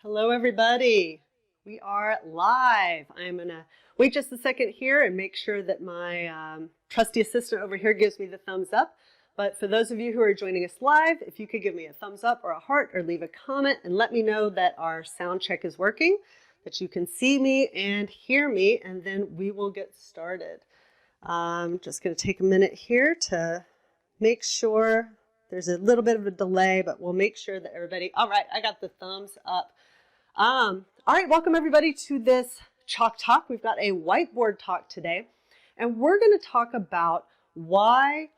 Hello, everybody. We are live. I'm going to wait just a second here and make sure that my trusty assistant over here gives me the thumbs up. But for those of you who are joining us live, if you could give me a thumbs up or a heart or leave a comment and let me know that our sound check is working, that you can see me and hear me, and then we will get started. I'm just going to take a minute here to make sure. There's a little bit of a delay, but we'll make sure that everybody, all right, I got the thumbs up. All right, welcome everybody to this Chalk Talk. We've got a whiteboard talk today, and we're going to talk about why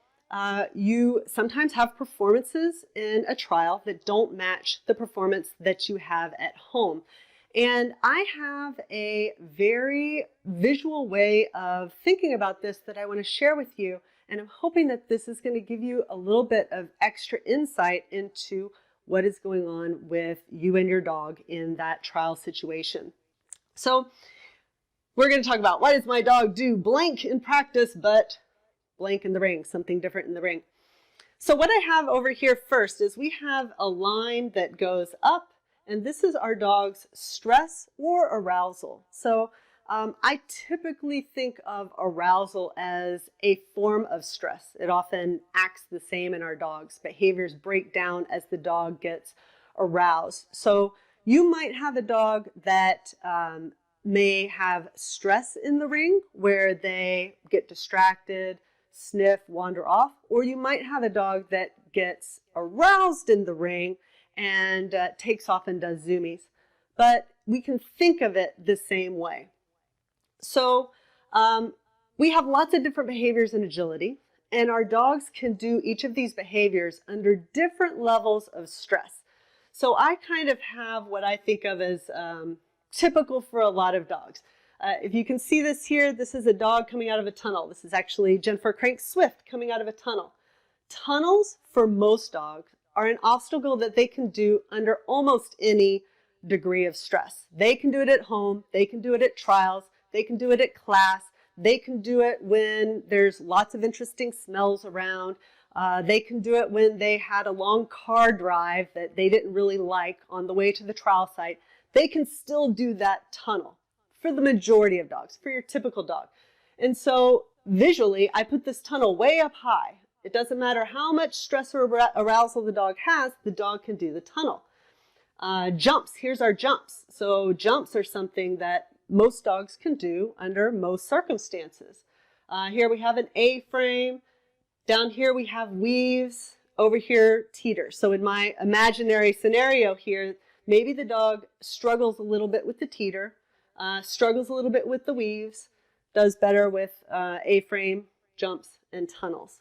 you sometimes have performances in a trial that don't match the performance that you have at home. And I have a very visual way of thinking about this that I want to share with you, and I'm hoping that this is going to give you a little bit of extra insight into what is going on with you and your dog in that trial situation. So we're going to talk about, why does my dog do blank in practice but blank in the ring, something different in the ring. So what I have over here first is we have a line that goes up, and this is our dog's stress or arousal. So I typically think of arousal as a form of stress. It often acts the same in our dogs. Behaviors break down as the dog gets aroused. So you might have a dog that may have stress in the ring where they get distracted, sniff, wander off, or you might have a dog that gets aroused in the ring and takes off and does zoomies. But we can think of it the same way. So we have lots of different behaviors in agility, and our dogs can do each of these behaviors under different levels of stress. So I kind of have what I think of as typical for a lot of dogs. If you can see this here, this is a dog coming out of a tunnel. This is actually Jennifer Crank Swift coming out of a tunnel. Tunnels, for most dogs, are an obstacle that they can do under almost any degree of stress. They can do it at home, they can do it at trials, they can do it at class. They can do it when there's lots of interesting smells around. They can do it when they had a long car drive that they didn't really like on the way to the trial site. They can still do that tunnel for the majority of dogs, for your typical dog. And so visually, I put this tunnel way up high. It doesn't matter how much stress or arousal the dog has, the dog can do the tunnel. Jumps, here's our jumps. So jumps are something that most dogs can do under most circumstances. Here we have an A-frame. Down here we have weaves. Over here, teeter. So in my imaginary scenario here, maybe the dog struggles a little bit with the teeter, struggles a little bit with the weaves, does better with A-frame, jumps, and tunnels.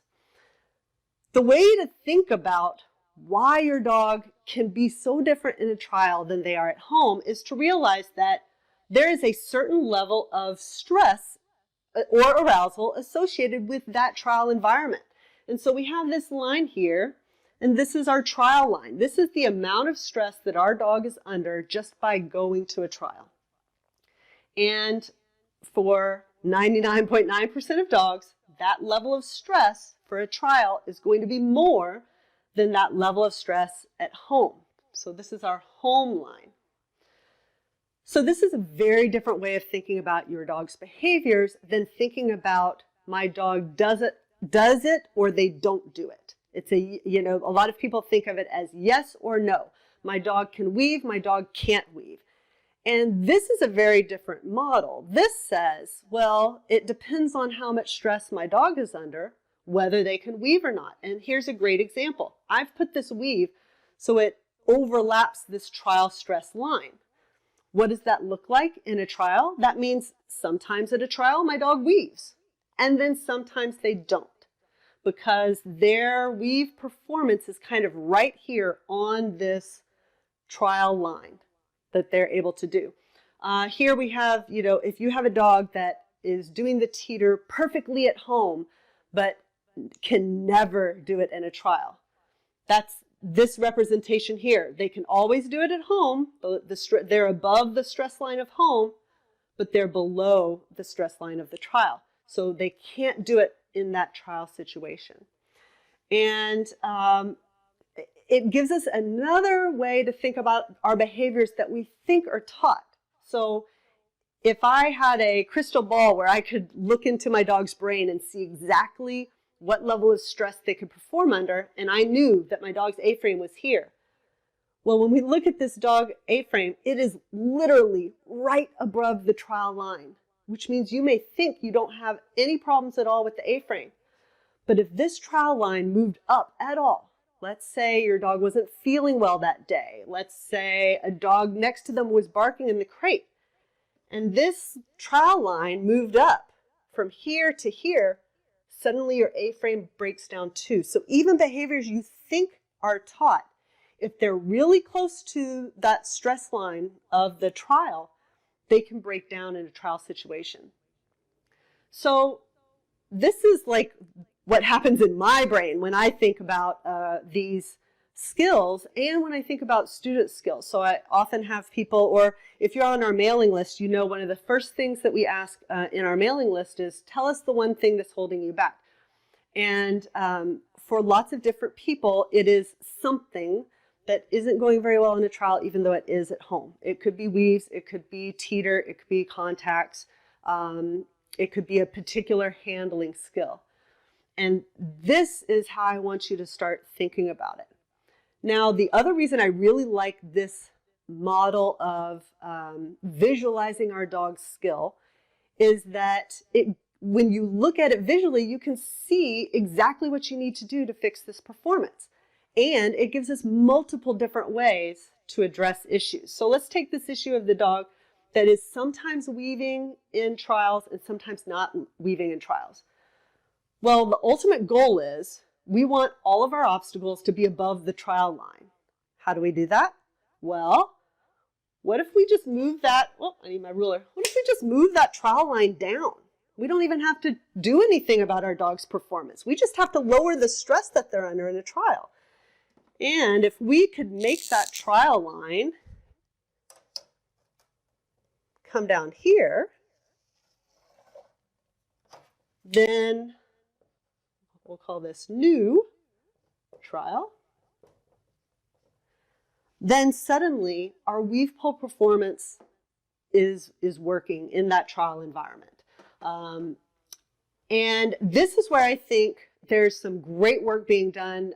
The way to think about why your dog can be so different in a trial than they are at home is to realize that there is a certain level of stress or arousal associated with that trial environment. And so we have this line here, and this is our trial line. This is the amount of stress that our dog is under just by going to a trial. And for 99.9% of dogs, that level of stress for a trial is going to be more than that level of stress at home. So this is our home line. So this is a very different way of thinking about your dog's behaviors than thinking about my dog does it or they don't do it. It's a lot of people think of it as yes or no. My dog can weave, my dog can't weave. And this is a very different model. This says, well, it depends on how much stress my dog is under, whether they can weave or not. And here's a great example. I've put this weave so it overlaps this trial stress line. What does that look like in a trial? That means sometimes at a trial my dog weaves, and then sometimes they don't, because their weave performance is kind of right here on this trial line that they're able to do. Here we have, if you have a dog that is doing the teeter perfectly at home, but can never do it in a trial, that's this representation here. They can always do it at home. They're above the stress line of home, but they're below the stress line of the trial. So they can't do it in that trial situation. And it gives us another way to think about our behaviors that we think are taught. So if I had a crystal ball where I could look into my dog's brain and see exactly what level of stress they could perform under, and I knew that my dog's A-frame was here. Well, when we look at this dog A-frame, it is literally right above the trial line, which means you may think you don't have any problems at all with the A-frame. But if this trial line moved up at all, let's say your dog wasn't feeling well that day, let's say a dog next to them was barking in the crate, and this trial line moved up from here to here, suddenly your A-frame breaks down too. So even behaviors you think are taught, if they're really close to that stress line of the trial, they can break down in a trial situation. So this is like what happens in my brain when I think about these skills and when I think about student skills. So I often have people, or if you're on our mailing list, you know one of the first things that we ask in our mailing list is, tell us the one thing that's holding you back. And for lots of different people, it is something that isn't going very well in a trial, even though it is at home. It could be weaves, it could be teeter, it could be contacts, it could be a particular handling skill. And this is how I want you to start thinking about it. Now, the other reason I really like this model of visualizing our dog's skill is that when you look at it visually, you can see exactly what you need to do to fix this performance. And it gives us multiple different ways to address issues. So let's take this issue of the dog that is sometimes weaving in trials and sometimes not weaving in trials. Well, the ultimate goal is we want all of our obstacles to be above the trial line. How do we do that? Well, what if we just move that, oh, I need my ruler. What if we just move that trial line down? We don't even have to do anything about our dog's performance. We just have to lower the stress that they're under in a trial. And if we could make that trial line come down here, then we'll call this new trial. Then suddenly our weave pull performance is working in that trial environment. And this is where I think there's some great work being done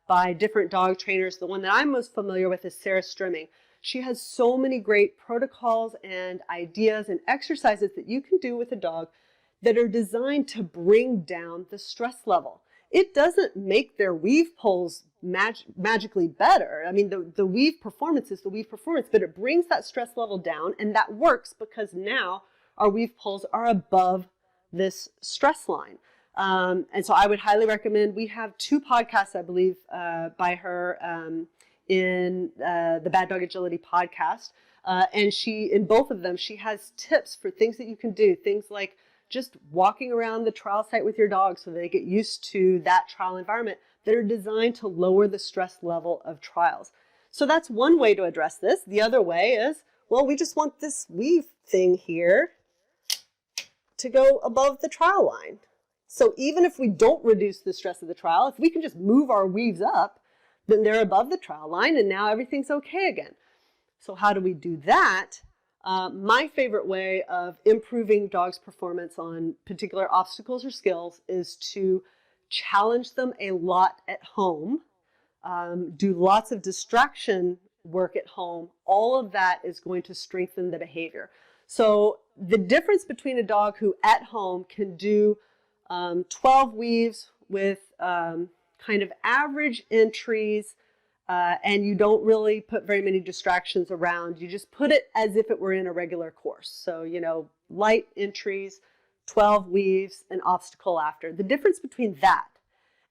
by different dog trainers. The one that I'm most familiar with is Sarah Strimming. She has so many great protocols and ideas and exercises that you can do with a dog that are designed to bring down the stress level. It doesn't make their weave pulls magically better. I mean, the weave performance is the weave performance, but it brings that stress level down, and that works because now our weave pulls are above this stress line. And so I would highly recommend, we have 2 podcasts, I believe, by her in the Bad Dog Agility podcast. And in both of them, she has tips for things that you can do, things like just walking around the trial site with your dog so they get used to that trial environment, that are designed to lower the stress level of trials. So that's one way to address this. The other way is, well, we just want this weave thing here to go above the trial line. So even if we don't reduce the stress of the trial, if we can just move our weaves up, then they're above the trial line and now everything's okay again. So how do we do that? My favorite way of improving dogs' performance on particular obstacles or skills is to challenge them a lot at home, do lots of distraction work at home. All of that is going to strengthen the behavior. So the difference between a dog who at home can do 12 weaves with kind of average entries, and you don't really put very many distractions around. You just put it as if it were in a regular course. So, you know, light entries, 12 weaves, an obstacle after. The difference between that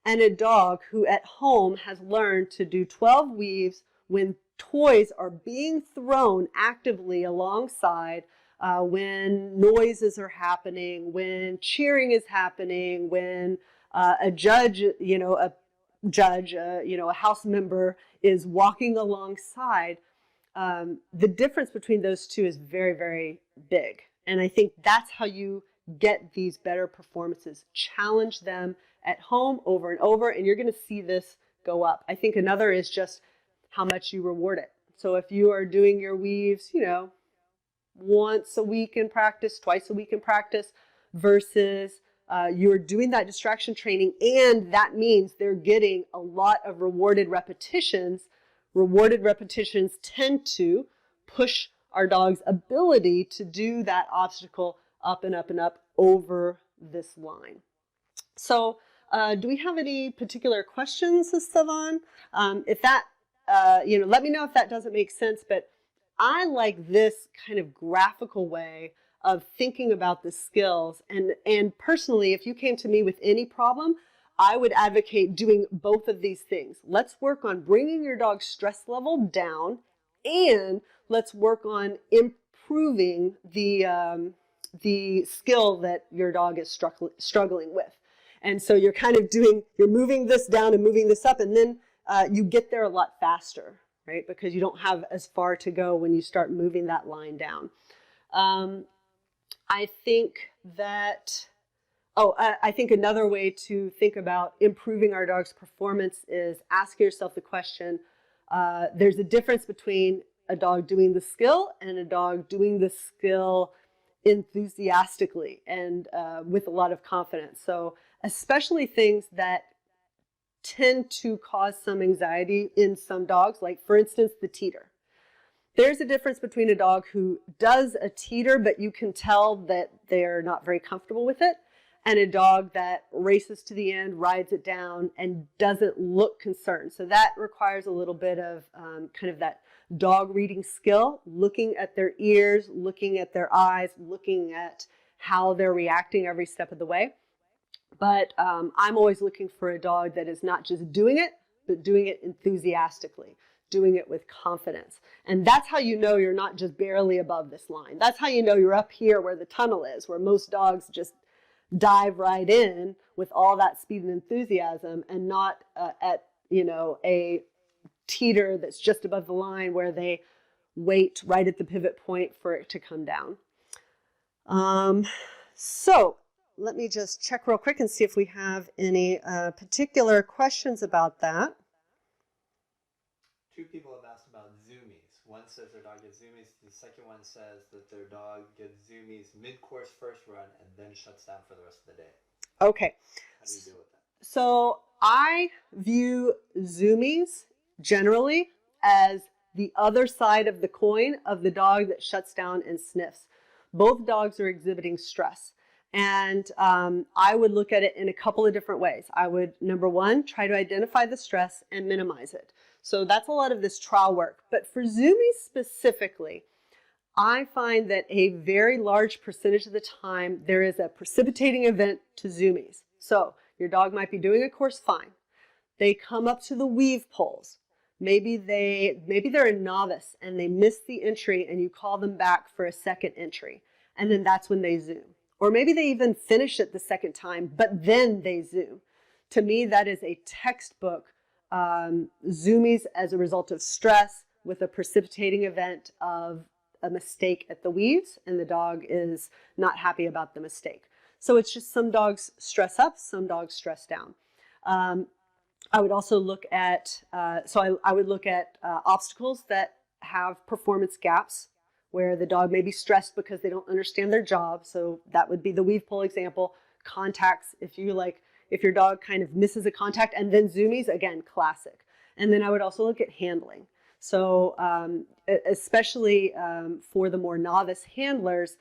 and a dog who at home has learned to do 12 weaves when toys are being thrown actively alongside, when noises are happening, when cheering is happening, when a judge, a house member is walking alongside, the difference between those two is very, very big. And I think that's how you get these better performances. Challenge them at home over and over, and you're going to see this go up. I think another is just how much you reward it. So if you are doing your weaves, once a week in practice, twice a week in practice, versus you're doing that distraction training, and that means they're getting a lot of rewarded repetitions. Rewarded repetitions tend to push our dog's ability to do that obstacle up and up and up over this line. So do we have any particular questions, Esteban? If that, let me know if that doesn't make sense, but I like this kind of graphical way of thinking about the skills. And personally, if you came to me with any problem, I would advocate doing both of these things. Let's work on bringing your dog's stress level down, and let's work on improving the skill that your dog is struggling with. And so you're kind of you're moving this down and moving this up, and then you get there a lot faster, right? Because you don't have as far to go when you start moving that line down. I think that, I think another way to think about improving our dog's performance is asking yourself the question, there's a difference between a dog doing the skill and a dog doing the skill enthusiastically and with a lot of confidence. So especially things that tend to cause some anxiety in some dogs, like for instance, the teeter. There's a difference between a dog who does a teeter, but you can tell that they're not very comfortable with it, and a dog that races to the end, rides it down, and doesn't look concerned. So that requires a little bit of kind of that dog reading skill, looking at their ears, looking at their eyes, looking at how they're reacting every step of the way. But I'm always looking for a dog that is not just doing it, but doing it enthusiastically, doing it with confidence. And that's how you know you're not just barely above this line. That's how you know you're up here where the tunnel is, where most dogs just dive right in with all that speed and enthusiasm, and not at a teeter that's just above the line where they wait right at the pivot point for it to come down. So let me just check real quick and see if we have any particular questions about that. Two people have asked about zoomies. One says their dog gets zoomies. The second one says that their dog gets zoomies mid-course first run and then shuts down for the rest of the day. Okay. How do you deal with that? So I view zoomies generally as the other side of the coin of the dog that shuts down and sniffs. Both dogs are exhibiting stress. And I would look at it in a couple of different ways. I would, number one, try to identify the stress and minimize it. So that's a lot of this trial work. But for zoomies specifically, I find that a very large percentage of the time there is a precipitating event to zoomies. So your dog might be doing a course fine. They come up to the weave poles. Maybe they're a novice and they miss the entry and you call them back for a second entry. And then that's when they zoom. Or maybe they even finish it the second time, but then they zoom. To me, that is a textbook zoomies as a result of stress with a precipitating event of a mistake at the weaves, and the dog is not happy about the mistake. So it's just some dogs stress up, some dogs stress down. I would also look at, I would look at obstacles that have performance gaps, where the dog may be stressed because they don't understand their job. So that would be the weave pole example. Contacts, if your dog kind of misses a contact, and then zoomies, again, classic. And then I would also look at handling. So especially for the more novice handlers,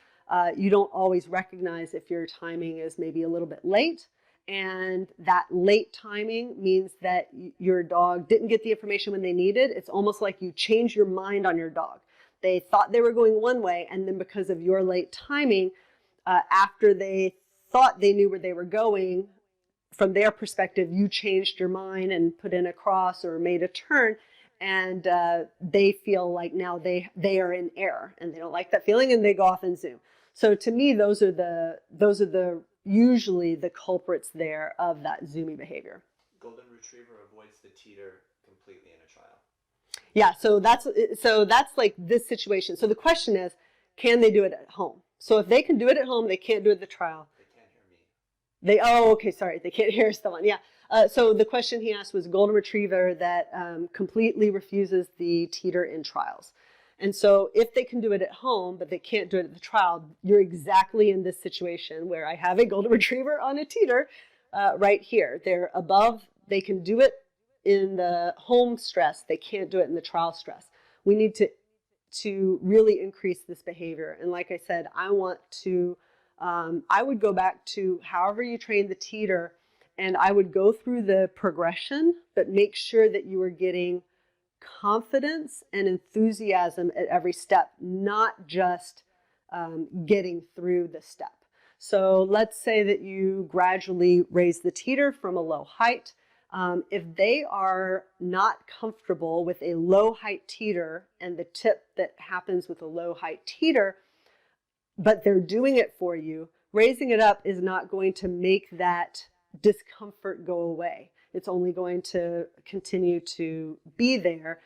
you don't always recognize if your timing is maybe a little bit late. And that late timing means that your dog didn't get the information when they needed. It's almost like you change your mind on your dog. They thought they were going one way, and then because of your late timing, after they thought they knew where they were going, from their perspective, you changed your mind and put in a cross or made a turn, and they feel like now they are in error, and they don't like that feeling, and they go off and zoom. So to me, those are usually the culprits there of that zoomy behavior. Golden Retriever avoids the teeter completely in a trial. Yeah, so that's like this situation. So the question is, can they do it at home? So if they can do it at home, they can't do it at the trial. They can't hear me. Okay, sorry, they can't hear someone. Yeah. So the question he asked was a golden retriever that completely refuses the teeter in trials. And so if they can do it at home, but they can't do it at the trial, you're exactly in this situation where I have a golden retriever on a teeter right here. They're above, they can do it in the home stress. They can't do it in the trial stress. We need to really increase this behavior. And like I said, I would go back to however you train the teeter, and I would go through the progression, but make sure that you are getting confidence and enthusiasm at every step, not just getting through the step. So let's say that you gradually raise the teeter from a low height. If they are not comfortable with a low height teeter and the tip that happens with a low height teeter, but they're doing it for you, raising it up is not going to make that discomfort go away. It's only going to continue to be there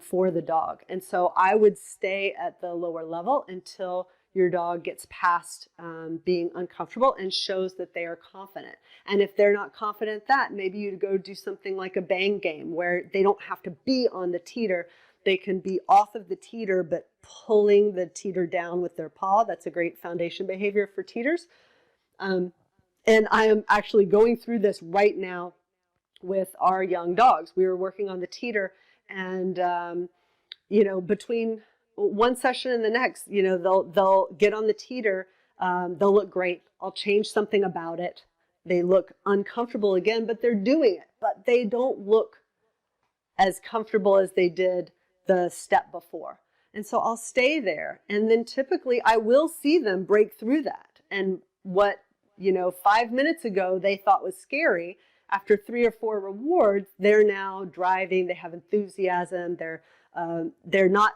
for the dog. And so I would stay at the lower level until your dog gets past being uncomfortable and shows that they are confident. And if they're not confident that, maybe you go do something like a bang game where they don't have to be on the teeter. They can be off of the teeter, but pulling the teeter down with their paw. That's a great foundation behavior for teeters. And I am actually going through this right now with our young dogs. We were working on the teeter, and between one session and the next, they'll get on the teeter. They'll look great. I'll change something about it. They look uncomfortable again, but they're doing it. But they don't look as comfortable as they did the step before. And so I'll stay there. And then typically I will see them break through that. And what, 5 minutes ago they thought was scary, after 3 or 4 rewards, they're now driving. They have enthusiasm. They're not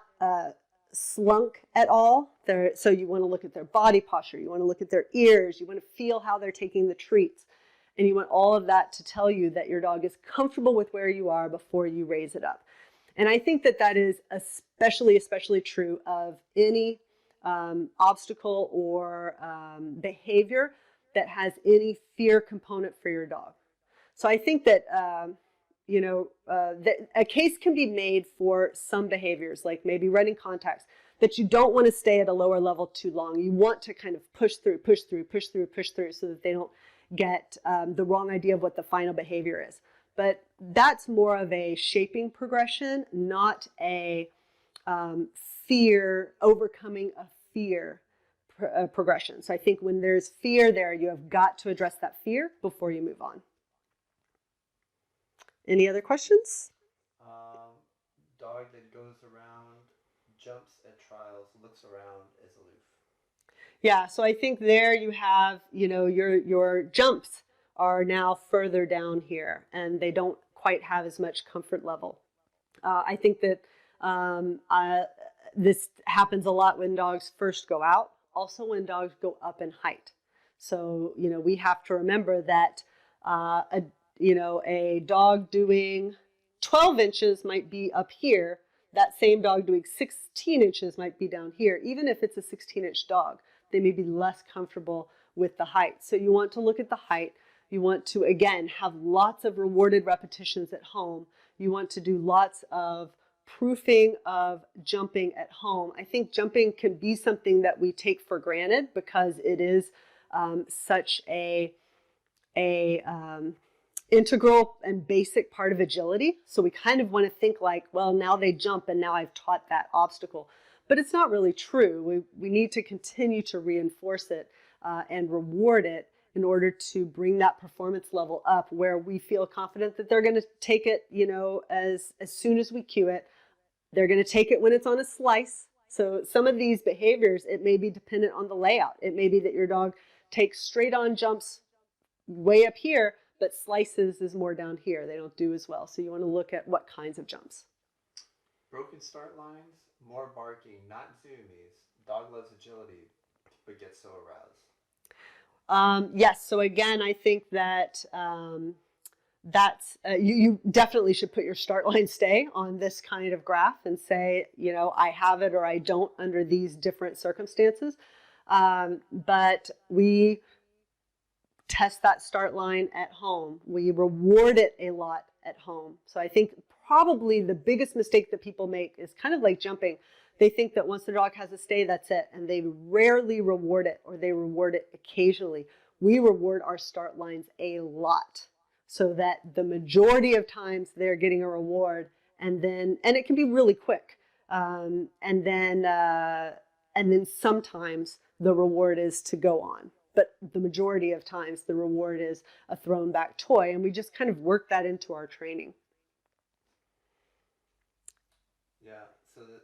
slunk at all. So you want to look at their body posture. You want to look at their ears. You want to feel how they're taking the treats. And you want all of that to tell you that your dog is comfortable with where you are before you raise it up. And I think that is especially true of any obstacle or behavior that has any fear component for your dog. So I think that, that a case can be made for some behaviors, like maybe running contacts, that you don't want to stay at a lower level too long. You want to kind of push through so that they don't get the wrong idea of what the final behavior is. But that's more of a shaping progression, not a overcoming a fear progression. So I think when there's fear there, you have got to address that fear before you move on. Any other questions? Dog that goes around, jumps at trials, looks around, is aloof. Yeah, so I think there you have, your jumps are now further down here, and they don't quite have as much comfort level. I think that this happens a lot when dogs first go out, also when dogs go up in height. So, we have to remember that a dog doing 12 inches might be up here. That same dog doing 16 inches might be down here. Even if it's a 16-inch dog, they may be less comfortable with the height. So you want to look at the height. You want to, again, have lots of rewarded repetitions at home. You want to do lots of proofing of jumping at home. I think jumping can be something that we take for granted because it is such a integral and basic part of agility. So we kind of want to think like, well, now they jump and now I've taught that obstacle. But it's not really true. We need to continue to reinforce it and reward it in order to bring that performance level up where we feel confident that they're going to take it, as soon as we cue it. They're going to take it when it's on a slice. So some of these behaviors, it may be dependent on the layout. It may be that your dog takes straight on jumps way up here, but slices is more down here. They don't do as well. So you want to look at what kinds of jumps. Broken start lines, more barking, not zoomies. Dog loves agility, but gets so aroused. Yes. So again, I think that that's you definitely should put your start line stay on this kind of graph and say, I have it or I don't under these different circumstances. But test that start line at home. We reward it a lot at home. So I think probably the biggest mistake that people make is kind of like jumping. They think that once the dog has a stay, that's it, and they rarely reward it, or they reward it occasionally. We reward our start lines a lot, so that the majority of times they're getting a reward, and it can be really quick, and then sometimes the reward is to go on. But the majority of times the reward is a thrown back toy, and we just kind of work that into our training. Yeah, so the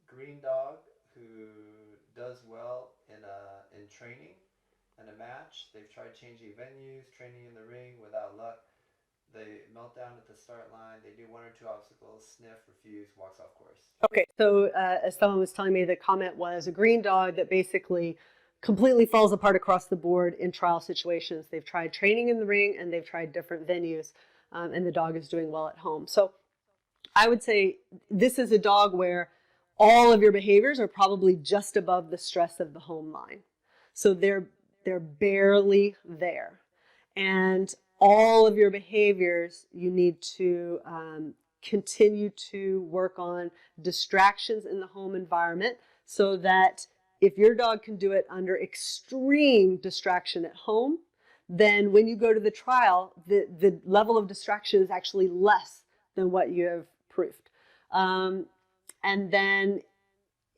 green dog who does well in training and a match, they've tried changing venues, training in the ring without luck. They melt down at the start line. They do one or two obstacles, sniff, refuse, walks off course. Okay, so as someone was telling me, the comment was a green dog that basically completely falls apart across the board in trial situations. They've tried training in the ring and they've tried different venues, and the dog is doing well at home. So I would say this is a dog where all of your behaviors are probably just above the stress of the home line. So they're barely there. And all of your behaviors, you need to continue to work on distractions in the home environment, so that if your dog can do it under extreme distraction at home, then when you go to the trial, the level of distraction is actually less than what you have proved. And then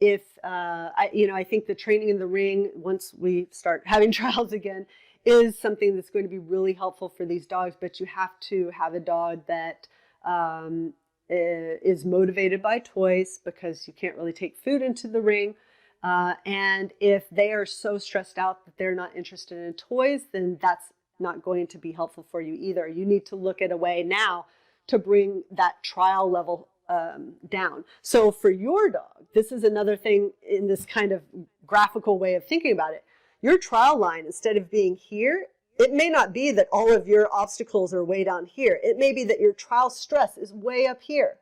if, I think the training in the ring, once we start having trials again, is something that's going to be really helpful for these dogs, but you have to have a dog that is motivated by toys, because you can't really take food into the ring. And if they are so stressed out that they're not interested in toys, then that's not going to be helpful for you either. You need to look at a way now to bring that trial level down. So for your dog, this is another thing in this kind of graphical way of thinking about it. Your trial line, instead of being here, it may not be that all of your obstacles are way down here. It may be that your trial stress is way up here.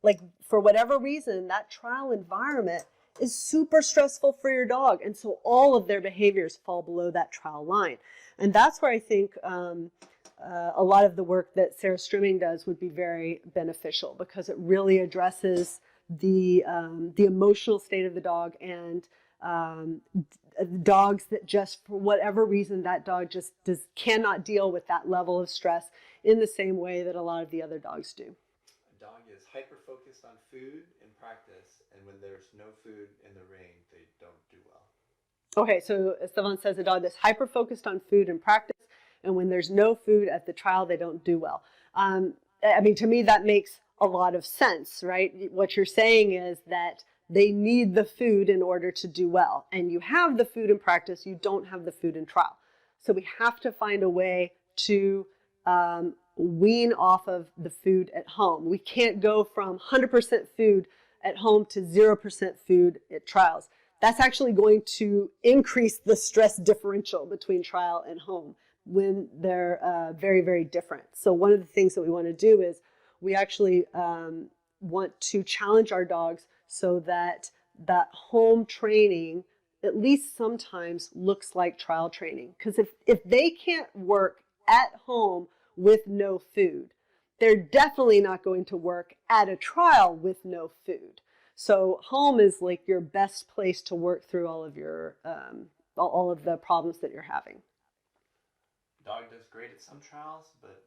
Like, for whatever reason, that trial environment is super stressful for your dog. And so all of their behaviors fall below that trial line. And that's where I think a lot of the work that Sarah Strimming does would be very beneficial, because it really addresses the emotional state of the dog, and dogs that just, for whatever reason, that dog just cannot deal with that level of stress in the same way that a lot of the other dogs do. A dog is hyper-focused on food in practice, and when there's no food in the ring, they don't do well. Okay, so Esteban says a dog that's hyper-focused on food in practice, and when there's no food at the trial, they don't do well. To me, that makes a lot of sense, right? What you're saying is that they need the food in order to do well. And you have the food in practice, you don't have the food in trial. So we have to find a way to wean off of the food at home. We can't go from 100% food at home to 0% food at trials. That's actually going to increase the stress differential between trial and home when they're very, very different. So one of the things that we want to do is we actually want to challenge our dogs so that that home training at least sometimes looks like trial training. Because if they can't work at home with no food, they're definitely not going to work at a trial with no food. So home is like your best place to work through all of your all of the problems that you're having. Dog does great at some trials, but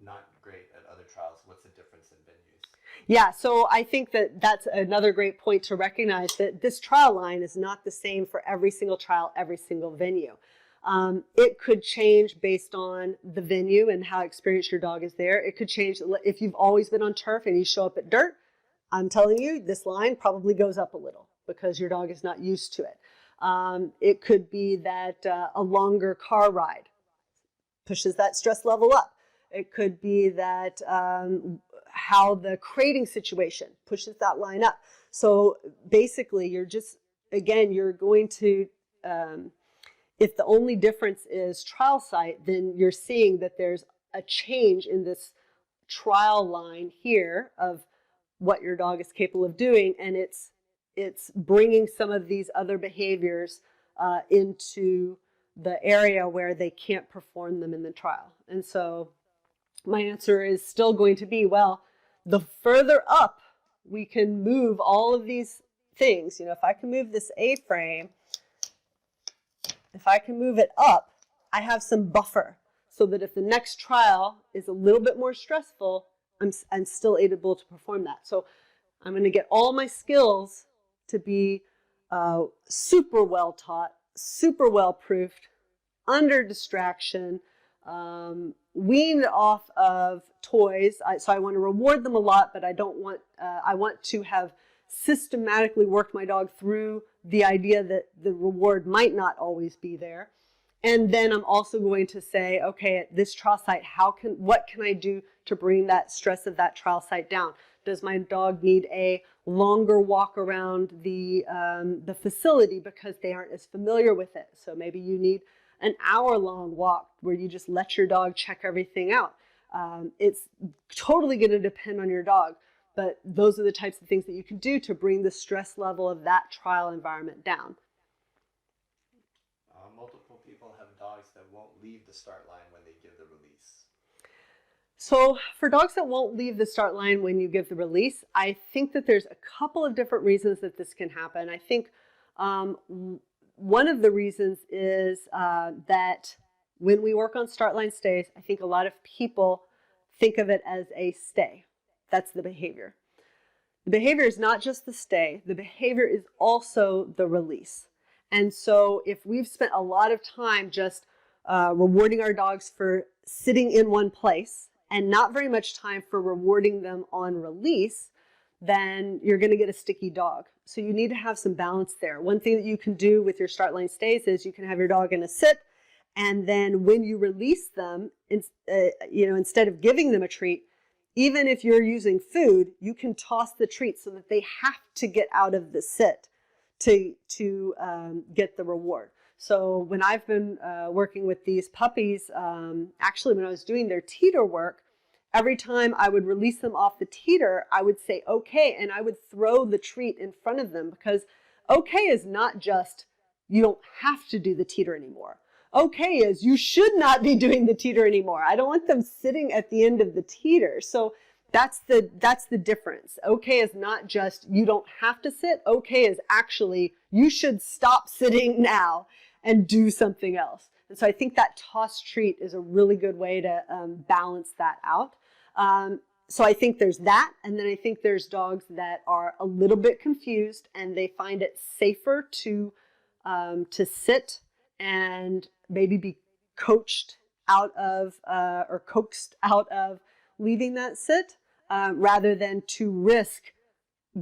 not great at other trials. What's the difference in venues? Yeah, so I think that that's another great point to recognize, that this trial line is not the same for every single trial, every single venue. It could change based on the venue and how experienced your dog is there. It could change if you've always been on turf and you show up at dirt. I'm telling you, this line probably goes up a little because your dog is not used to it. It could be that a longer car ride pushes that stress level up. It could be that how the crating situation pushes that line up. So basically, you're going to, if the only difference is trial site, then you're seeing that there's a change in this trial line here of what your dog is capable of doing, and it's bringing some of these other behaviors into the area where they can't perform them in the trial. And so my answer is still going to be, well, the further up we can move all of these things, if I can move this A-frame, if I can move it up, I have some buffer so that if the next trial is a little bit more stressful, I'm still able to perform that. So I'm going to get all my skills to be super well taught, super well proofed, under distraction, weaned off of toys. So I want to reward them a lot, but I don't want, I want to have systematically worked my dog through the idea that the reward might not always be there. And then I'm also going to say, okay, at this trial site, what can I do to bring that stress of that trial site down? Does my dog need a longer walk around the facility because they aren't as familiar with it? So maybe you need an hour-long walk where you just let your dog check everything out. It's totally going to depend on your dog, but those are the types of things that you can do to bring the stress level of that trial environment down. Multiple people have dogs that won't leave the start line when they give the release. So for dogs that won't leave the start line when you give the release, I think that there's a couple of different reasons that this can happen. I think one of the reasons is that when we work on start line stays, I think a lot of people think of it as a stay. That's the behavior. The behavior is not just the stay. The behavior is also the release. And so if we've spent a lot of time just rewarding our dogs for sitting in one place and not very much time for rewarding them on release, then you're going to get a sticky dog. So you need to have some balance there. One thing that you can do with your start line stays is you can have your dog in a sit, and then when you release them, instead of giving them a treat, even if you're using food, you can toss the treat so that they have to get out of the sit to get the reward. So when I've been working with these puppies, actually when I was doing their teeter work, every time I would release them off the teeter, I would say, okay, and I would throw the treat in front of them, because okay is not just, you don't have to do the teeter anymore. Okay is, you should not be doing the teeter anymore. I don't want them sitting at the end of the teeter. So that's the difference. Okay is not just, you don't have to sit. Okay is actually, you should stop sitting now and do something else. And so I think that toss treat is a really good way to balance that out. So I think there's that. And then I think there's dogs that are a little bit confused and they find it safer to sit and maybe be coached out of or coaxed out of leaving that sit rather than to risk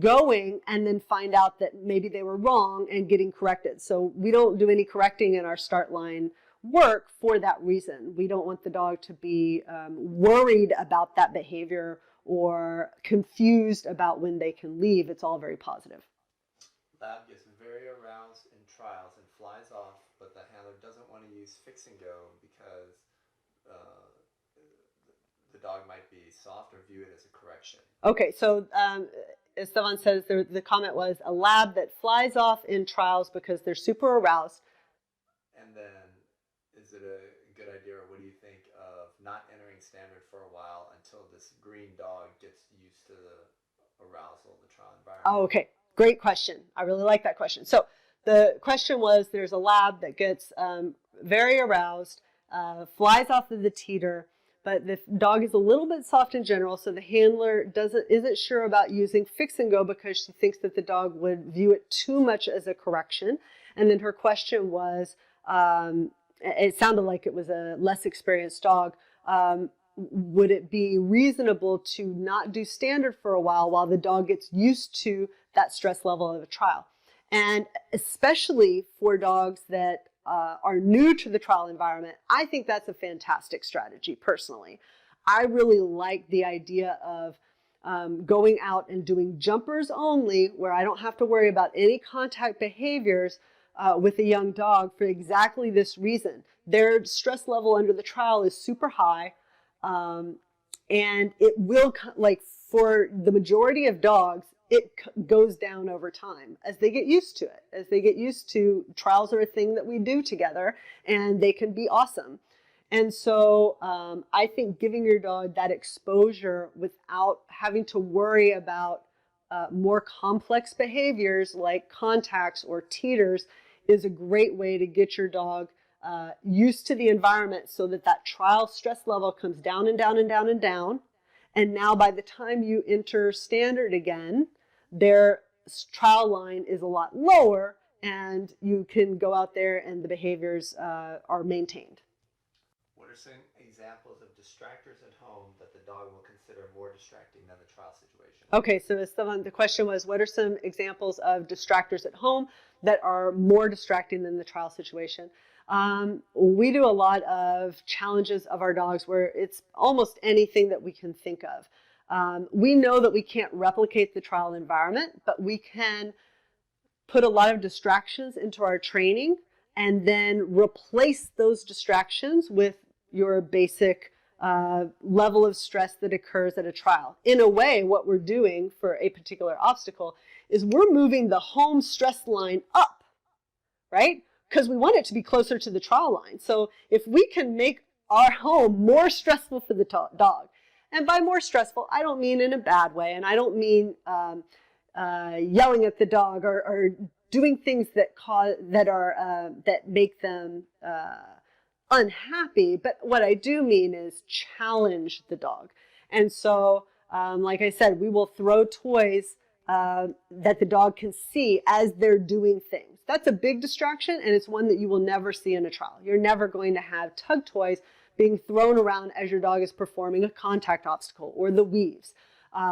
going and then find out that maybe they were wrong and getting corrected. So we don't do any correcting in our start line work for that reason. We don't want the dog to be worried about that behavior or confused about when they can leave. It's all very positive. Lab gets very aroused in trials and flies off, but the handler doesn't want to use fix and go because the dog might be soft or view it as a correction. Okay, so as Stefan says, the comment was a lab that flies off in trials because they're super aroused. And then, is it a good idea, or what do you think of not entering standard for a while until this green dog gets used to the arousal of the trial environment? Oh, okay. Great question. I really like that question. So the question was, there's a lab that gets very aroused, flies off of the teeter, but the dog is a little bit soft in general, so the handler isn't sure about using fix and go because she thinks that the dog would view it too much as a correction. And then her question was, it sounded like it was a less experienced dog, would it be reasonable to not do standard for a while the dog gets used to that stress level of a trial? And especially for dogs that are new to the trial environment, I think that's a fantastic strategy personally. I really like the idea of going out and doing jumpers only, where I don't have to worry about any contact behaviors with a young dog for exactly this reason. Their stress level under the trial is super high, and it will, like for the majority of dogs, it goes down over time as they get used to it, as they get used to trials are a thing that we do together and they can be awesome. And so I think giving your dog that exposure without having to worry about more complex behaviors like contacts or teeters is a great way to get your dog used to the environment so that that trial stress level comes down and down and down and down. And now by the time you enter standard again, their trial line is a lot lower and you can go out there and the behaviors are maintained. What are some examples of distractors at home that the dog will consider more distracting than the trial situation? Okay, so the question was, what are some examples of distractors at home that are more distracting than the trial situation? We do a lot of challenges of our dogs where it's almost anything that we can think of. We know that we can't replicate the trial environment, but we can put a lot of distractions into our training and then replace those distractions with your basic level of stress that occurs at a trial. In a way, what we're doing for a particular obstacle is we're moving the home stress line up, right? Because we want it to be closer to the trial line. So if we can make our home more stressful for the dog, and by more stressful, I don't mean in a bad way, and I don't mean yelling at the dog or doing things that make them unhappy. But what I do mean is challenge the dog. And so, like I said, we will throw toys that the dog can see as they're doing things. That's a big distraction, and it's one that you will never see in a trial. You're never going to have tug toys being thrown around as your dog is performing a contact obstacle or the weaves.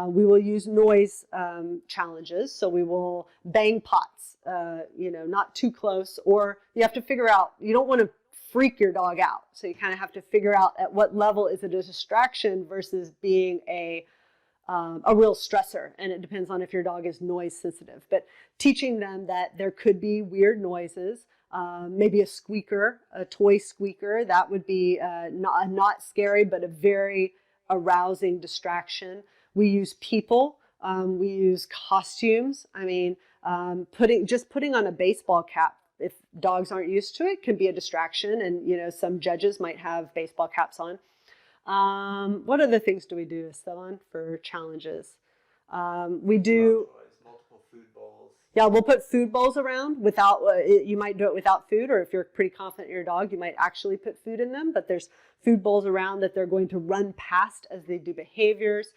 We will use noise challenges, so we will bang pots, not too close, or you have to figure out, you don't want to freak your dog out. So you kind of have to figure out at what level is it a distraction versus being a real stressor, and it depends on if your dog is noise sensitive. But teaching them that there could be weird noises, maybe a squeaker, a toy squeaker, that would be not scary, but a very arousing distraction. We use people, we use costumes. I mean, putting on a baseball cap, if dogs aren't used to it, can be a distraction, and some judges might have baseball caps on. What other things do we do, Esteban, for challenges? We do multiple food bowls. Yeah, we'll put food bowls around without, you might do it without food, or if you're pretty confident in your dog, you might actually put food in them, but there's food bowls around that they're going to run past as they do behaviors.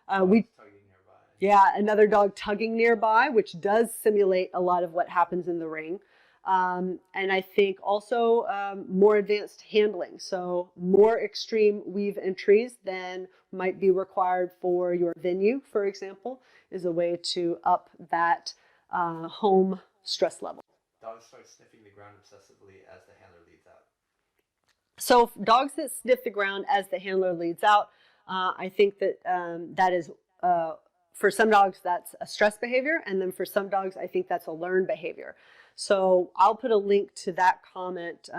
Tugging nearby. Yeah, another dog tugging nearby, which does simulate a lot of what happens in the ring. And I think also more advanced handling. So more extreme weave entries than might be required for your venue, for example, is a way to up that home stress level. Dogs start sniffing the ground obsessively as the handler leads out. So dogs that sniff the ground as the handler leads out, I think that that is, for some dogs, that's a stress behavior. And then for some dogs, I think that's a learned behavior. So I'll put a link to that comment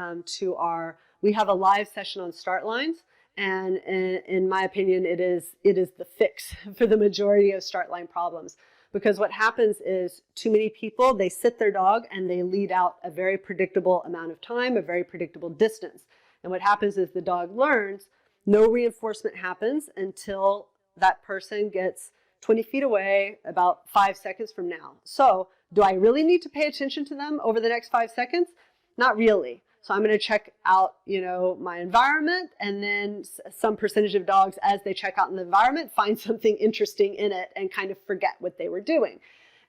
we have a live session on start lines. And in my opinion, it is the fix for the majority of start line problems. Because what happens is too many people, they sit their dog and they lead out a very predictable amount of time, a very predictable distance. And what happens is the dog learns no reinforcement happens until that person gets 20 feet away about 5 seconds from now. So do I really need to pay attention to them over the next 5 seconds? Not really. So I'm going to check out, my environment, and then some percentage of dogs, as they check out in the environment, find something interesting in it and kind of forget what they were doing.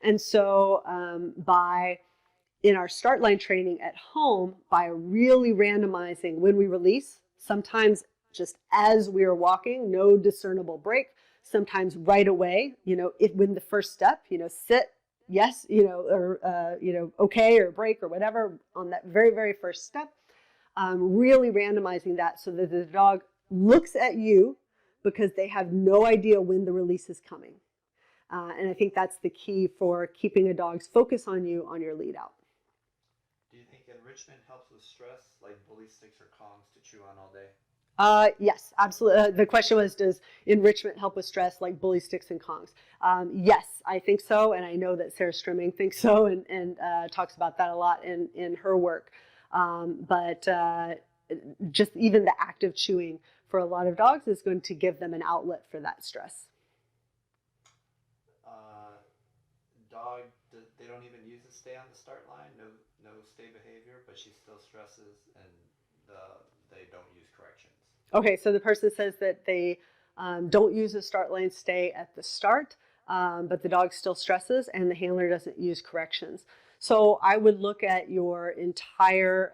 And so in our start line training at home, by really randomizing when we release, sometimes just as we are walking, no discernible break, sometimes right away, when the first step, sit, yes, okay, or break or whatever on that very, very first step, really randomizing that so that the dog looks at you because they have no idea when the release is coming. And I think that's the key for keeping a dog's focus on you on your lead out. Do you think enrichment helps with stress, like bully sticks or Kongs to chew on all day? Yes, absolutely. The question was, does enrichment help with stress like bully sticks and Kongs? Yes, I think so, and I know that Sarah Strimming thinks so, and talks about that a lot in her work. But just even the act of chewing for a lot of dogs is going to give them an outlet for that stress. Uh, Dog, they don't even use a stay on the start line. No, no stay behavior, but she still stresses, and they don't use corrections. Okay, so the person says that they don't use a start lane stay at the start, but the dog still stresses and the handler doesn't use corrections. So I would look at your entire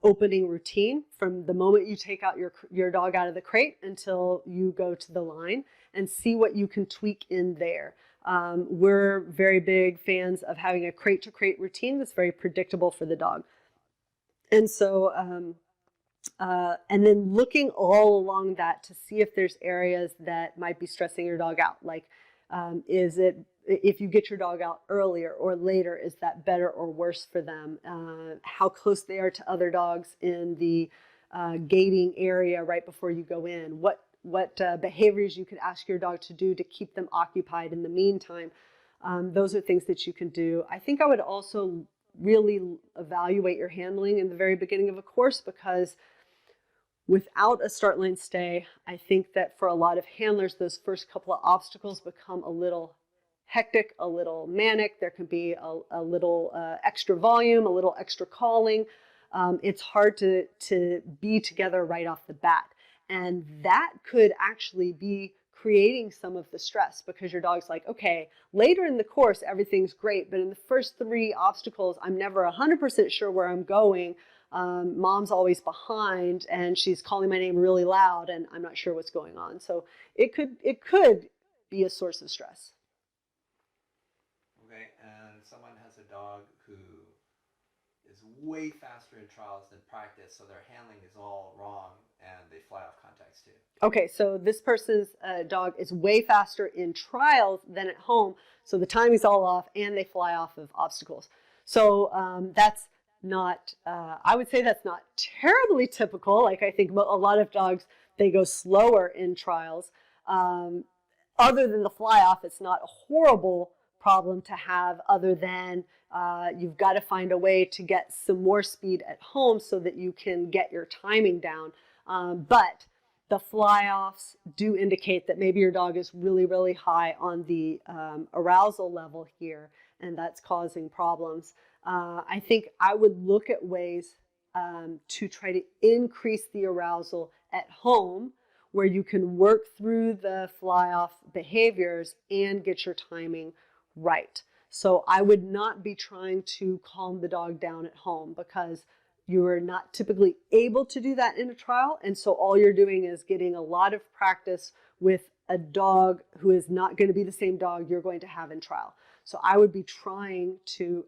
opening routine from the moment you take out your dog out of the crate until you go to the line and see what you can tweak in there. We're very big fans of having a crate to crate routine that's very predictable for the dog. And so and then looking all along that to see if there's areas that might be stressing your dog out. Like, is it, if you get your dog out earlier or later, is that better or worse for them? How close they are to other dogs in the gating area right before you go in? What behaviors you could ask your dog to do to keep them occupied in the meantime? Those are things that you can do. I think I would also really evaluate your handling in the very beginning of a course, because without a start lane stay, I think that for a lot of handlers, those first couple of obstacles become a little hectic, a little manic. There can be a little extra volume, a little extra calling. It's hard to be together right off the bat. And that could actually be creating some of the stress, because your dog's like, okay, later in the course, everything's great, but in the first 3 obstacles, I'm never 100% sure where I'm going. Mom's always behind and she's calling my name really loud and I'm not sure what's going on. So it could be a source of stress. Okay, and someone has a dog who is way faster in trials than practice, so their handling is all wrong and they fly off contacts too. Okay, so this person's dog is way faster in trials than at home, so the timing's all off and they fly off of obstacles. So that's not, I would say that's not terribly typical. Like, I think a lot of dogs, they go slower in trials. Other than the fly off, it's not a horrible problem to have, other than you've got to find a way to get some more speed at home so that you can get your timing down. But the fly-offs do indicate that maybe your dog is really, really high on the arousal level here, and that's causing problems. I think I would look at ways to try to increase the arousal at home, where you can work through the fly-off behaviors and get your timing right. So I would not be trying to calm the dog down at home, because you are not typically able to do that in a trial. And so all you're doing is getting a lot of practice with a dog who is not going to be the same dog you're going to have in trial. So I would be trying to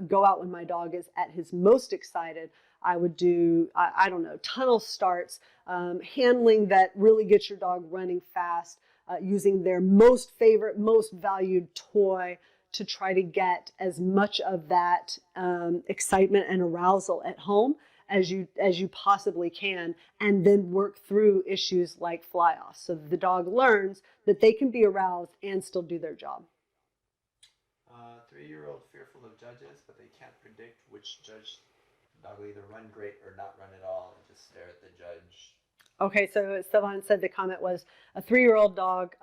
go out when my dog is at his most excited. I would do, I don't know, tunnel starts, handling that really gets your dog running fast, using their most favorite, most valued toy to try to get as much of that excitement and arousal at home as you possibly can, and then work through issues like fly-offs, so that the dog learns that they can be aroused and still do their job. 3-year-old fearful of judges, but they can't predict which judge dog will either run great or not run at all, and just stare at the judge. Okay, so Sylvan said the comment was a 3-year-old dog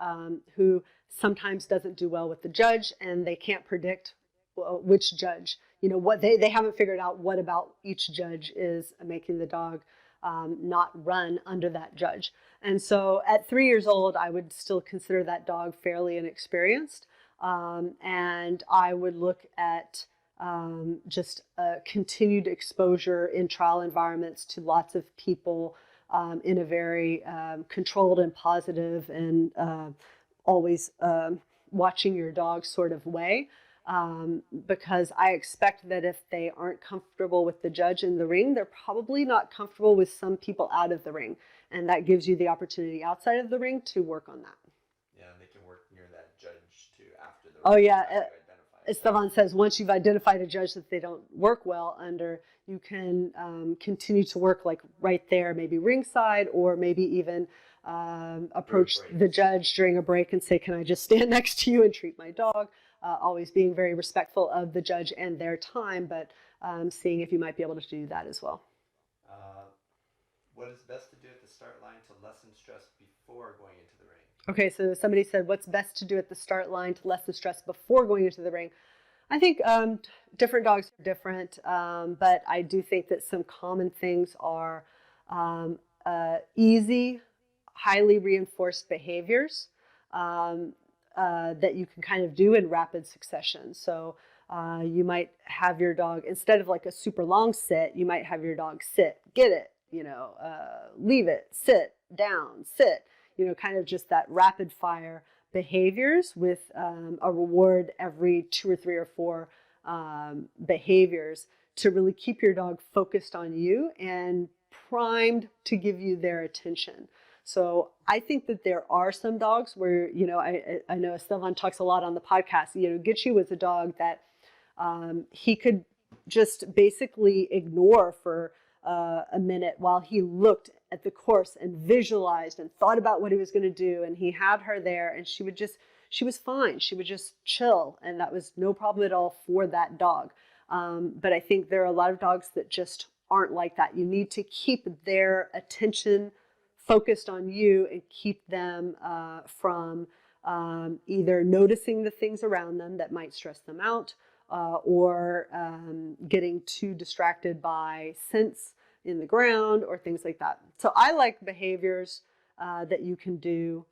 who sometimes doesn't do well with the judge, and they can't predict which judge. You know, what they haven't figured out what about each judge is making the dog not run under that judge. And so at 3 years old, I would still consider that dog fairly inexperienced. And I would look at just continued exposure in trial environments to lots of people in a very controlled and positive and always watching your dog sort of way. Because I expect that if they aren't comfortable with the judge in the ring, they're probably not comfortable with some people out of the ring. And that gives you the opportunity outside of the ring to work on that. Yeah, and they can work near that judge too after the Oh, ring yeah. to identify Esteban says, once you've identified a judge that they don't work well under, you can continue to work like right there, maybe ringside, or maybe even approach the judge during a break and say, can I just stand next to you and treat my dog? Always being very respectful of the judge and their time, but seeing if you might be able to do that as well. What is best to do at the start line to lessen stress before going into the ring? Okay, so somebody said, what's best to do at the start line to lessen stress before going into the ring? I think different dogs are different, but I do think that some common things are easy, highly reinforced behaviors that you can kind of do in rapid succession. So you might have your dog, instead of like a super long sit, you might have your dog sit, get it, leave it, sit, down, sit, kind of just that rapid fire behaviors with a reward every 2 or 3 or 4 behaviors to really keep your dog focused on you and primed to give you their attention. So I think that there are some dogs where, I know Esteban talks a lot on the podcast, Gitchy was a dog that he could just basically ignore for a minute while he looked at the course and visualized and thought about what he was going to do. And he had her there and she was fine. She would just chill. And that was no problem at all for that dog. But I think there are a lot of dogs that just aren't like that. You need to keep their attention focused on you and keep them from either noticing the things around them that might stress them out or getting too distracted by scents in the ground or things like that. So I like behaviors that you can do.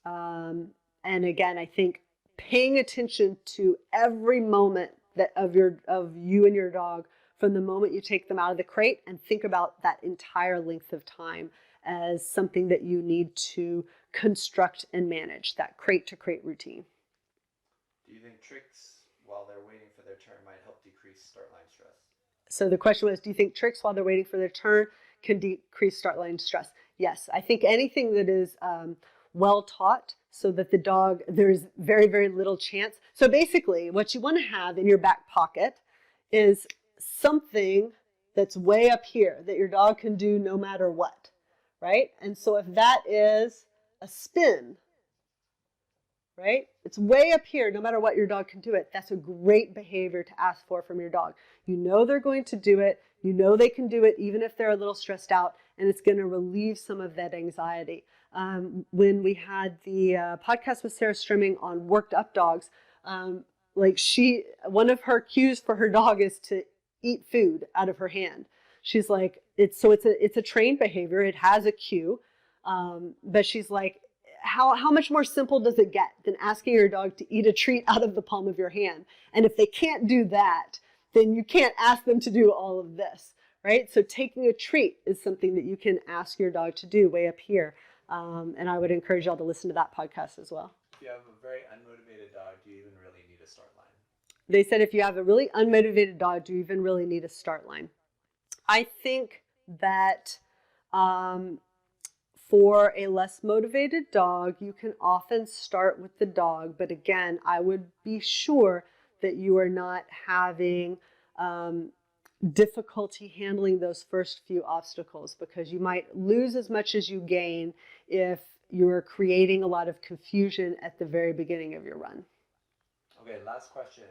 And again, I think paying attention to every moment that of you and your dog from the moment you take them out of the crate, and think about that entire length of time as something that you need to construct and manage, that crate to crate routine. Do you think tricks while they're waiting for their turn might help decrease start line stress? So the question was, do you think tricks while they're waiting for their turn can decrease start line stress? Yes, I think anything that is well taught so that the dog, there's very, very little chance. So basically what you want to have in your back pocket is something that's way up here that your dog can do no matter what, right? And so if that is a spin, right? It's way up here, no matter what, your dog can do it. That's a great behavior to ask for from your dog. You know they're going to do it. You know they can do it even if they're a little stressed out, and it's going to relieve some of that anxiety. When we had the podcast with Sarah Strimming on worked up dogs, one of her cues for her dog is to eat food out of her hand. She's like, it's a trained behavior. It has a cue, but she's like, how much more simple does it get than asking your dog to eat a treat out of the palm of your hand? And if they can't do that, then you can't ask them to do all of this, right? So taking a treat is something that you can ask your dog to do way up here. And I would encourage y'all to listen to that podcast as well. If you have a very unmotivated dog, do you even really need a start line? They said if you have a really unmotivated dog, do you even really need a start line? I think that for a less motivated dog, you can often start with the dog. But again, I would be sure that you are not having difficulty handling those first few obstacles, because you might lose as much as you gain if you're creating a lot of confusion at the very beginning of your run. Okay, last question.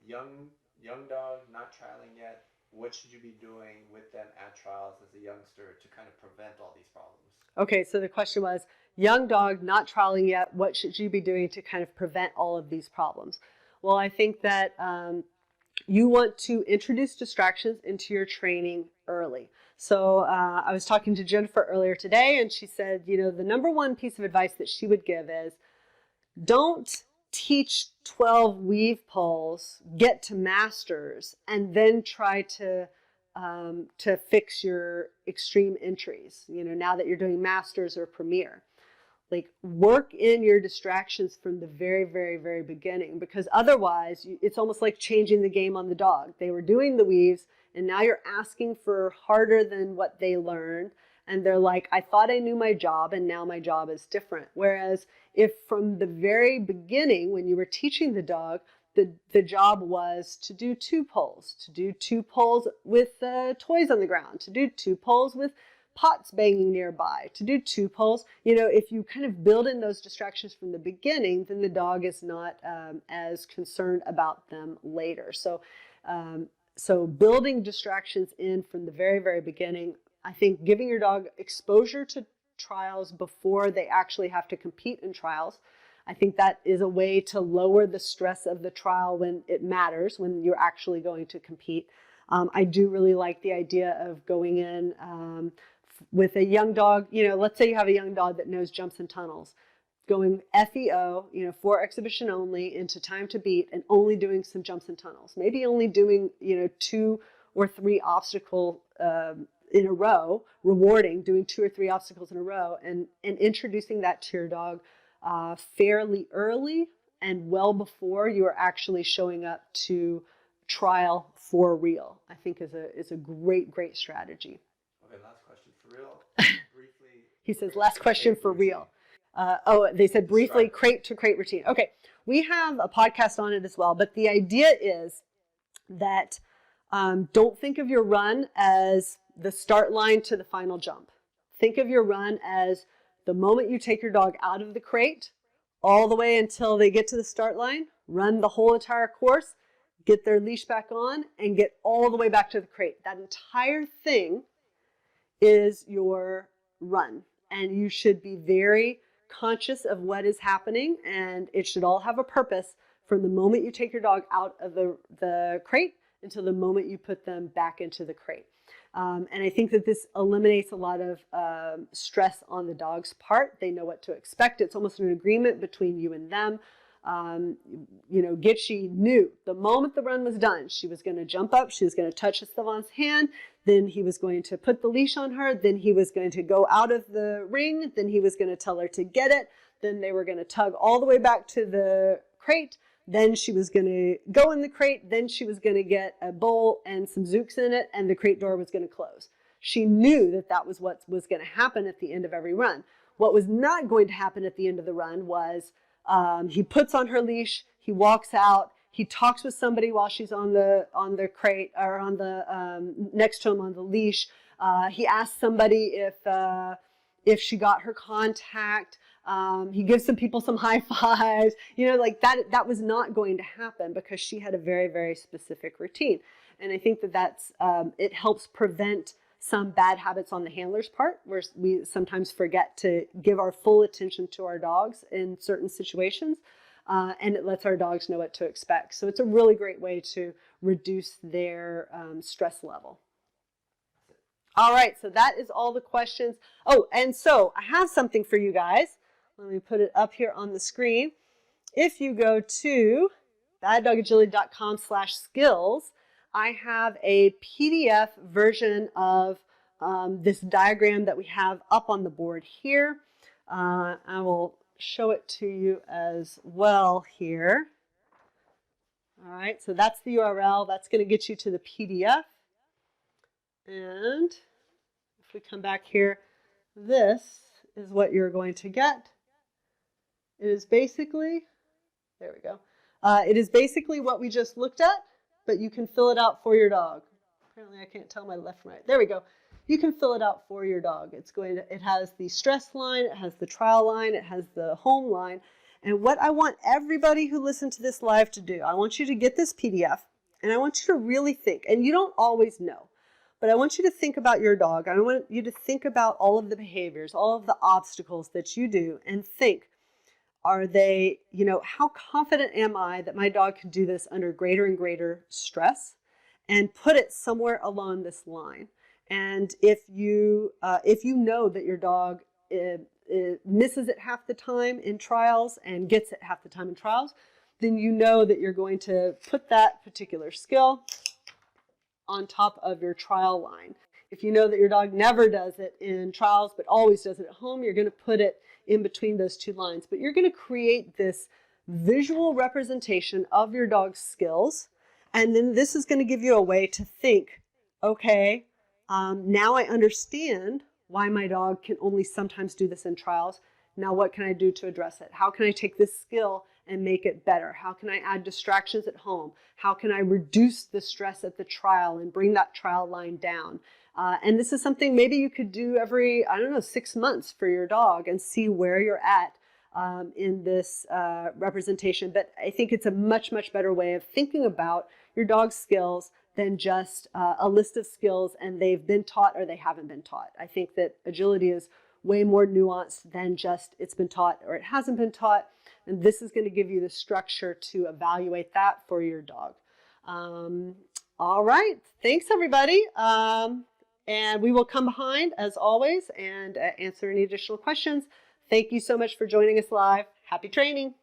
Young dog, not trialing yet. What should you be doing with them at trials as a youngster to kind of prevent all these problems? Okay, so the question was, young dog, not trialing yet, what should you be doing to kind of prevent all of these problems? Well, I think that you want to introduce distractions into your training early. So I was talking to Jennifer earlier today, and she said, the number one piece of advice that she would give is, don't teach 12 weave pulls, get to masters, and then try to fix your extreme entries, now that you're doing masters or premier. Like, work in your distractions from the very, very, very beginning, because otherwise it's almost like changing the game on the dog. They were doing the weaves, and now you're asking for harder than what they learned. And they're like, I thought I knew my job, and now my job is different. Whereas if from the very beginning, when you were teaching the dog, the job was to do 2 pulls, with toys on the ground, to do 2 pulls with pots banging nearby, to do 2 pulls. If you kind of build in those distractions from the beginning, then the dog is not as concerned about them later. So building distractions in from the very, very beginning, I think giving your dog exposure to trials before they actually have to compete in trials, I think that is a way to lower the stress of the trial when it matters, when you're actually going to compete. I do really like the idea of going in with a young dog. Let's say you have a young dog that knows jumps and tunnels, going FEO, for exhibition only, into time to beat, and only doing some jumps and tunnels. Maybe only doing 2 or 3 obstacles in a row, rewarding doing 2 or 3 obstacles in a row, and introducing that to your dog fairly early and well before you are actually showing up to trial for real, I think is a great strategy. Okay, last question for real. Briefly. He says, last question for real. They said briefly, crate to crate routine. Okay, we have a podcast on it as well, but the idea is that don't think of your run as the start line to the final jump. Think of your run as the moment you take your dog out of the crate, all the way until they get to the start line, run the whole entire course, get their leash back on, and get all the way back to the crate. That entire thing is your run, and you should be very conscious of what is happening, and it should all have a purpose from the moment you take your dog out of the crate until the moment you put them back into the crate. And I think that this eliminates a lot of stress on the dog's part. They know what to expect. It's almost an agreement between you and them. Gitchy knew the moment the run was done, she was going to jump up, she was going to touch Estevan's hand, then he was going to put the leash on her, then he was going to go out of the ring, then he was going to tell her to get it, then they were going to tug all the way back to the crate, then she was going to go in the crate, then she was going to get a bowl and some Zooks in it, and the crate door was going to close. She knew that that was what was going to happen at the end of every run. What was not going to happen at the end of the run was he puts on her leash, he walks out, he talks with somebody while she's on the crate, or on the next to him on the leash. He asks somebody if she got her contact. He gives some people some high fives. Like that was not going to happen because she had a very, very specific routine. And I think that's it helps prevent some bad habits on the handler's part, where we sometimes forget to give our full attention to our dogs in certain situations, and it lets our dogs know what to expect. So it's a really great way to reduce their stress level. All right, so that is all the questions. Oh, and so I have something for you guys. Let me put it up here on the screen. If you go to baddogagility.com/skills, I have a PDF version of this diagram that we have up on the board here. I will show it to you as well here. All right, so that's the URL. That's going to get you to the PDF. And if we come back here, this is what you're going to get. It is basically, there we go. It is basically what we just looked at, but you can fill it out for your dog. Apparently I can't tell my left from right. There we go. You can fill it out for your dog. It has the stress line, it has the trial line, it has the home line. And what I want everybody who listened to this live to do, I want you to get this PDF, and I want you to really think, and you don't always know, but I want you to think about your dog. I want you to think about all of the behaviors, all of the obstacles that you do, and think, are they, how confident am I that my dog can do this under greater and greater stress? And put it somewhere along this line. And if you know that your dog misses it half the time in trials and gets it half the time in trials, then you know that you're going to put that particular skill on top of your trial line. If you know that your dog never does it in trials but always does it at home, you're going to put it in between those two lines. But you're going to create this visual representation of your dog's skills, and then this is going to give you a way to think, okay, now I understand why my dog can only sometimes do this in trials. Now what can I do to address it? How can I take this skill and make it better? How can I add distractions at home? How can I reduce the stress at the trial and bring that trial line down? And this is something maybe you could do every, I don't know, 6 months for your dog and see where you're at in this representation. But I think it's a much, much better way of thinking about your dog's skills than just a list of skills and they've been taught or they haven't been taught. I think that agility is way more nuanced than just it's been taught or it hasn't been taught. And this is going to give you the structure to evaluate that for your dog. All right. Thanks, everybody. And we will come behind, as always, and answer any additional questions. Thank you so much for joining us live. Happy training.